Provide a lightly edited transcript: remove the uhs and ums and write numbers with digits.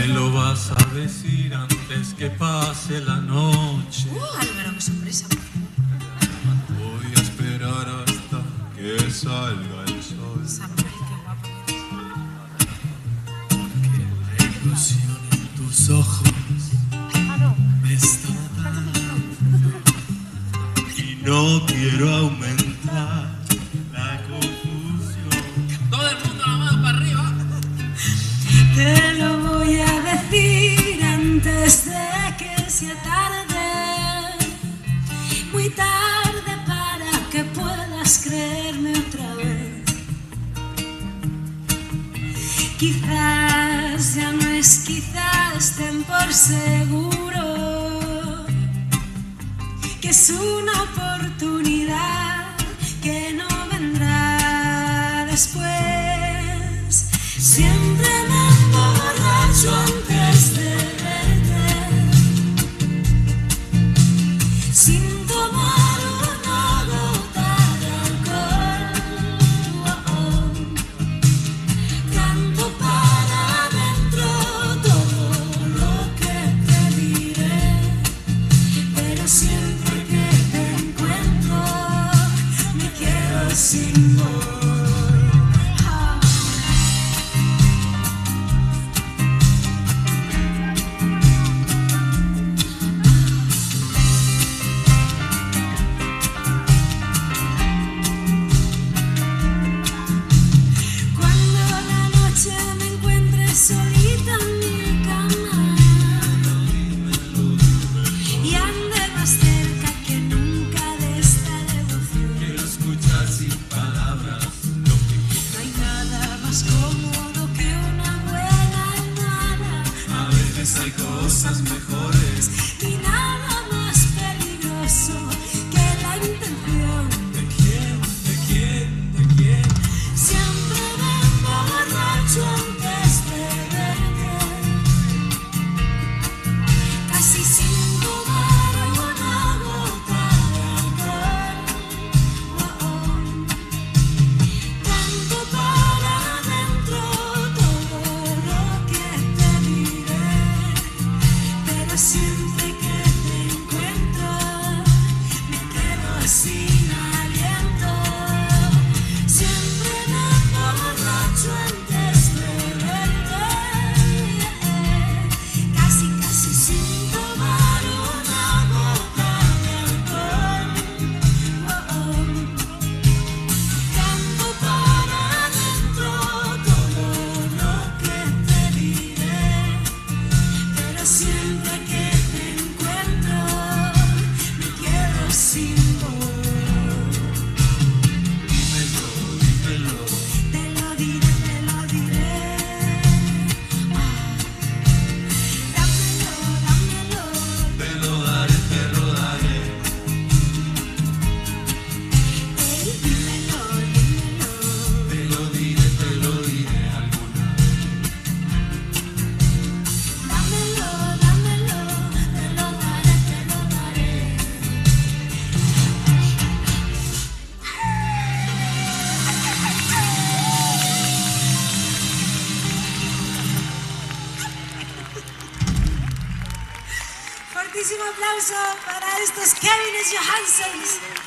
lo vas a decir antes que pase la noche. Álvaro, qué sorpresa. Voy a esperar hasta que salga el sol. Samuel, qué guapo Porque la ilusión en tus ojos me está matando. Y no quiero aumentar la confusión. Todo el mundo la mano para arriba. Te lo voy a decir antes de que sea tarde, muy tarde para que puedas creerme otra vez. Quizás ya no es quizás, ten por seguro que es una oportunidad que no vendrá después. Siempre me emborracho antes de verte, sin tomar una gota de alcohol. Canto para adentro todo lo que te diré, pero siempre que te encuentro me quedo sin voz. Solita en mi cama y ande más cerca que nunca de esta devoción. Quiero escuchar sin palabras lo que quieras. No hay nada más cómodo que una buena almohada. A veces hay cosas mejores. Y nada más peligroso que la intención. ¿De quién? ¿De quién? ¿De quién? Siempre me emborracho antes de verte, casi sin tomar una gota de alcohol. Canto para adentro todo lo que te diré, pero siempre que te encuentro me quedo sin aliento. Siempre me emborracho antes de verte, casi casi sin tomar una gota de alcohol. Canto para adentro todo lo que te diré, pero siempre que te encuentro me quedo sin voz. Dímelo, dímelo. Te lo diré, te lo diré. Dámelo, dámelo. Te lo daré, te lo daré. Dímelo, dímelo. Te lo diré alguna vez. Dámelo, dámelo. Te lo daré, te lo daré. Fortísimo aplauso para estos Kevin Johansons.